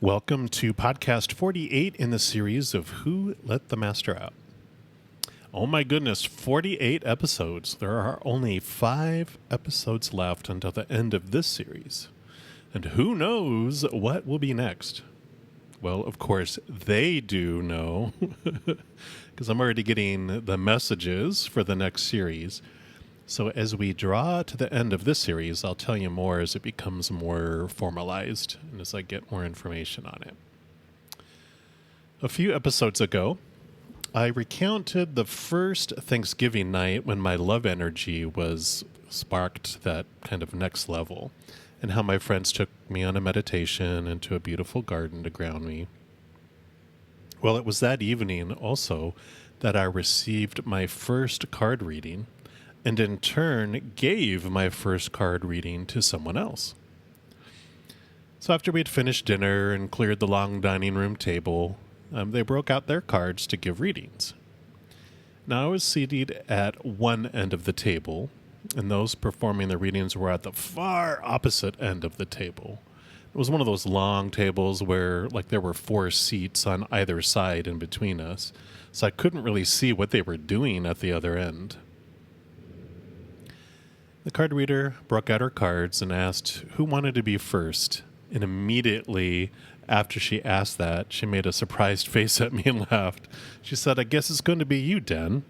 Welcome to podcast 48 in the series of Who Let the Master Out. Oh my goodness, 48 episodes. There are only 5 episodes left until the end of this series. And who knows what will be next? Well, of course, they do know, because I'm already getting the messages for the next series. So as we draw to the end of this series, I'll tell you more as it becomes more formalized and as I get more information on it. A few episodes ago, I recounted the first Thanksgiving night when my love energy was sparked to that kind of next level, and how my friends took me on a meditation into a beautiful garden to ground me. Well, it was that evening also that I received my first card reading, and in turn gave my first card reading to someone else. So after we had finished dinner and cleared the long dining room table, they broke out their cards to give readings. Now I was seated at one end of the table, and those performing the readings were at the far opposite end of the table. It was one of those long tables where there were 4 seats on either side in between us, so I couldn't really see what they were doing at the other end. The card reader broke out her cards and asked who wanted to be first. And immediately after she asked that, she made a surprised face at me and laughed. She said, "I guess it's going to be you, Den."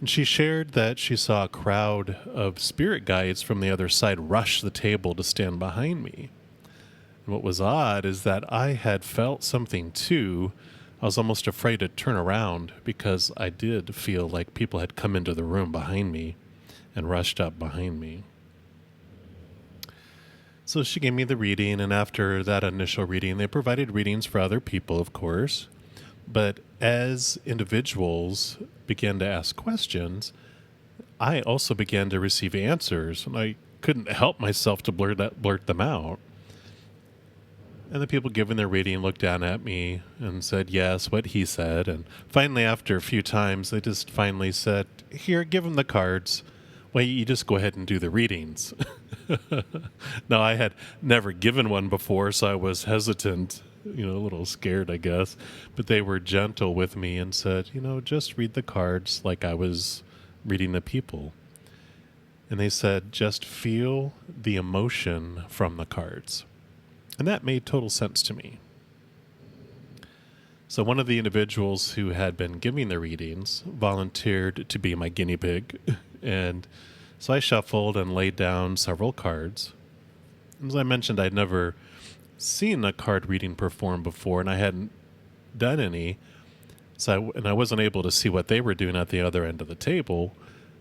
And she shared that she saw a crowd of spirit guides from the other side rush the table to stand behind me. And what was odd is that I had felt something too. I was almost afraid to turn around because I did feel like people had come into the room behind me and rushed up behind me. So she gave me the reading, and after that initial reading, they provided readings for other people, of course. But as individuals began to ask questions, I also began to receive answers, and I couldn't help myself to blurt them out. And the people giving their reading looked down at me and said, yes, what he said. And finally, after a few times, they just finally said, here, give him the cards. Well, you just go ahead and do the readings. Now, I had never given one before, so I was hesitant, a little scared, I guess. But they were gentle with me and said, just read the cards like I was reading the people. And they said, just feel the emotion from the cards. And that made total sense to me. So one of the individuals who had been giving the readings volunteered to be my guinea pig. And so I shuffled and laid down several cards. As I mentioned, I'd never seen a card reading performed before, and I hadn't done any. And I wasn't able to see what they were doing at the other end of the table,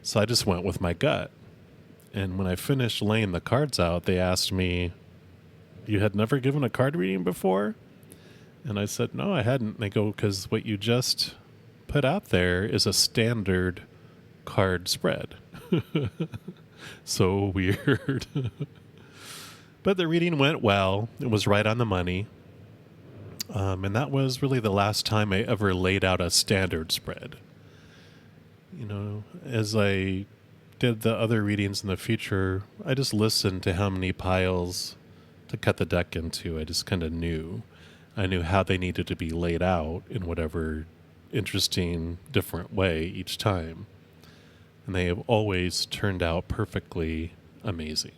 so I just went with my gut. And when I finished laying the cards out, they asked me, "You had never given a card reading before?" And I said, "No, I hadn't." And they go, "Because what you just put out there is a standard card spread." So weird. But the reading went well. It was right on the money. And that was really the last time I ever laid out a standard spread. As I did the other readings in the future, I just listened to how many piles to cut the deck into. I just kind of knew. I knew how they needed to be laid out in whatever interesting, different way each time. And they have always turned out perfectly amazing.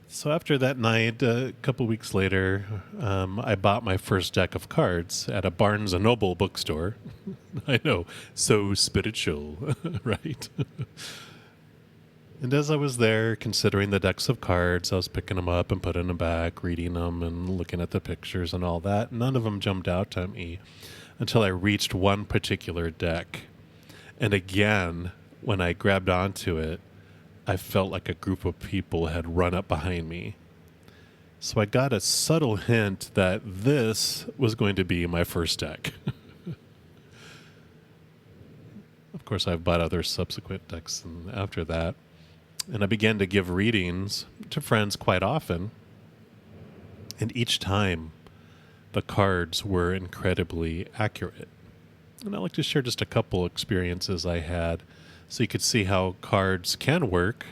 So after that night, a couple weeks later, I bought my first deck of cards at a Barnes & Noble bookstore. I know, so spiritual, right? And as I was there considering the decks of cards, I was picking them up and putting them back, reading them and looking at the pictures and all that. None of them jumped out at me until I reached one particular deck. And again, when I grabbed onto it, I felt like a group of people had run up behind me. So I got a subtle hint that this was going to be my first deck. Of course, I've bought other subsequent decks after that. And I began to give readings to friends quite often. And each time, the cards were incredibly accurate. And I'd like to share just a couple experiences I had so you could see how cards can work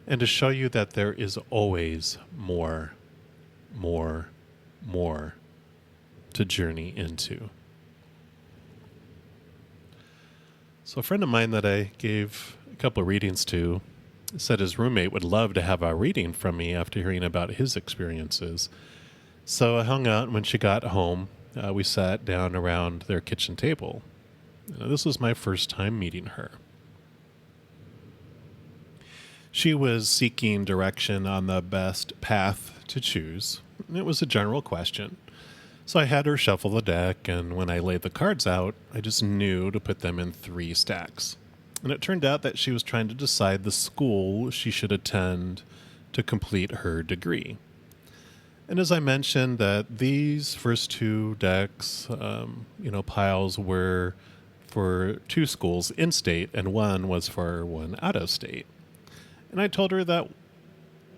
and to show you that there is always more more, more to journey into. So a friend of mine that I gave a couple of readings to said his roommate would love to have a reading from me after hearing about his experiences. So I hung out, and when she got home, we sat down around their kitchen table. This was my first time meeting her. She was seeking direction on the best path to choose. It was a general question. So I had her shuffle the deck, and when I laid the cards out, I just knew to put them in 3 stacks. And it turned out that she was trying to decide the school she should attend to complete her degree. And as I mentioned, that these first 2 decks, piles were for 2 schools in state, and 1 was for 1 out of state. And I told her that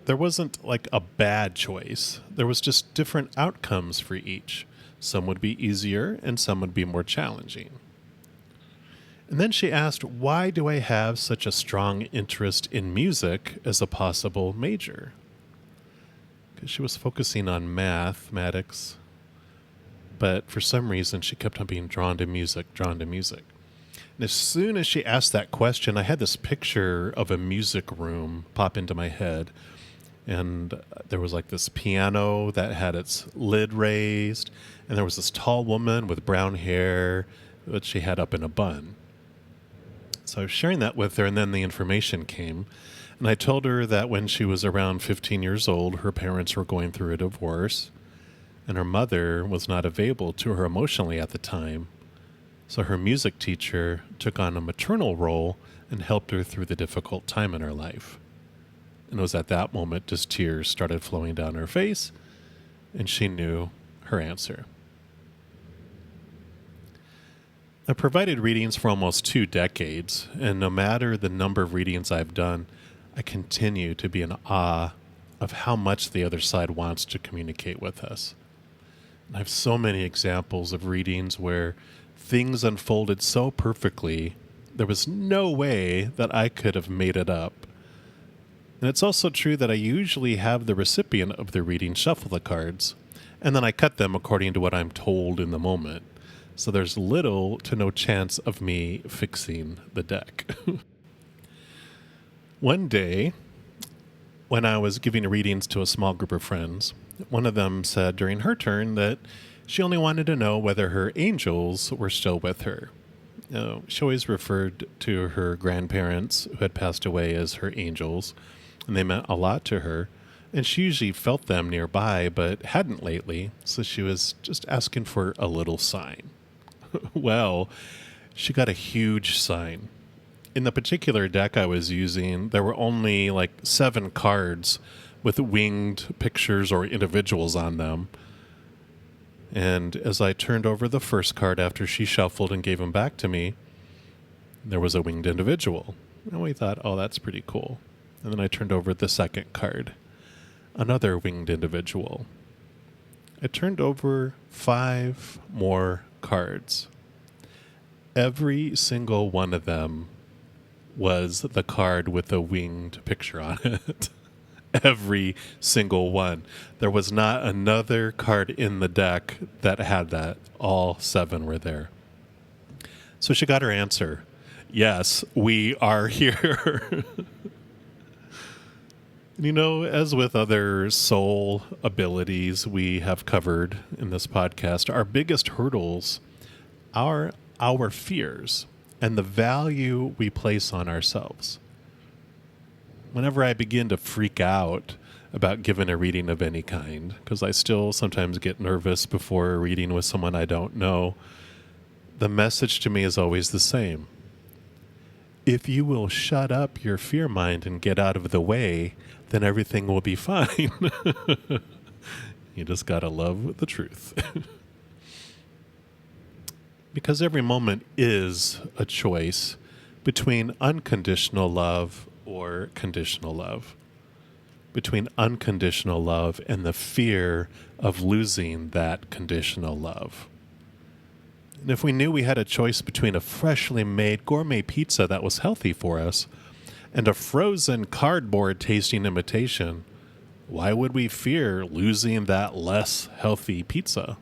there wasn't like a bad choice. There was just different outcomes for each. Some would be easier and some would be more challenging. And then she asked, why do I have such a strong interest in music as a possible major? Because she was focusing on mathematics, but for some reason she kept on being drawn to music. And as soon as she asked that question, I had this picture of a music room pop into my head. And there was like this piano that had its lid raised, and there was this tall woman with brown hair that she had up in a bun. So I was sharing that with her, and then the information came. And I told her that when she was around 15 years old, her parents were going through a divorce, and her mother was not available to her emotionally at the time. So her music teacher took on a maternal role and helped her through the difficult time in her life. And it was at that moment just tears started flowing down her face, and she knew her answer. I've provided readings for almost 2 decades, and no matter the number of readings I've done, I continue to be in awe of how much the other side wants to communicate with us. And I have so many examples of readings where things unfolded so perfectly, there was no way that I could have made it up. And it's also true that I usually have the recipient of the reading shuffle the cards, and then I cut them according to what I'm told in the moment. So there's little to no chance of me fixing the deck. One day, when I was giving readings to a small group of friends, one of them said during her turn that she only wanted to know whether her angels were still with her. She always referred to her grandparents who had passed away as her angels, and they meant a lot to her, and she usually felt them nearby, but hadn't lately, so she was just asking for a little sign. Well, she got a huge sign. In the particular deck I was using, there were only like 7 cards with winged pictures or individuals on them. And as I turned over the first card after she shuffled and gave them back to me, there was a winged individual. And we thought, oh, that's pretty cool. And then I turned over the second card, another winged individual. I turned over 5 more cards. Every single one of them was the card with a winged picture on it. Every single one. There was not another card in the deck that had that. All 7 were there. So she got her answer. Yes, we are here. As with other soul abilities we have covered in this podcast, our biggest hurdles are our fears and the value we place on ourselves. Whenever I begin to freak out about giving a reading of any kind, because I still sometimes get nervous before a reading with someone I don't know, the message to me is always the same. If you will shut up your fear mind and get out of the way, then everything will be fine. You just gotta love the truth. Because every moment is a choice between unconditional love or conditional love, between unconditional love and the fear of losing that conditional love. And if we knew we had a choice between a freshly made gourmet pizza that was healthy for us and a frozen cardboard tasting imitation, Why would we fear losing that less healthy pizza?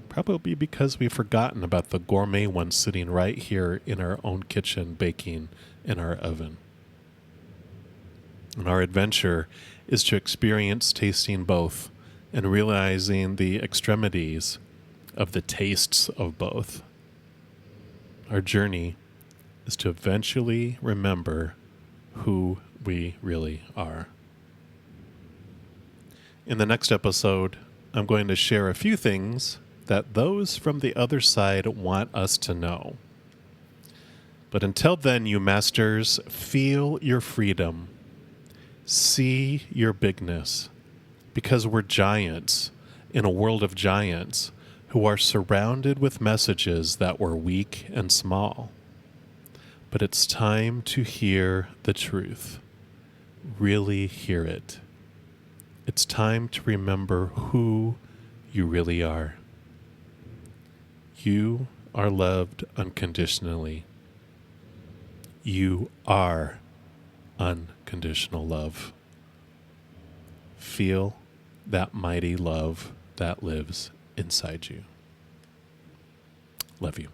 Probably because we've forgotten about the gourmet one sitting right here in our own kitchen baking in our oven. And our adventure is to experience tasting both and realizing the extremities of the tastes of both. Our journey is to eventually remember who we really are. In the next episode, I'm going to share a few things that those from the other side want us to know. But until then, you masters, feel your freedom. See your bigness, because we're giants in a world of giants who are surrounded with messages that were weak and small. But it's time to hear the truth. Really hear it. It's time to remember who you really are. You are loved unconditionally. You are unconditional love. Feel that mighty love that lives inside you. Love you.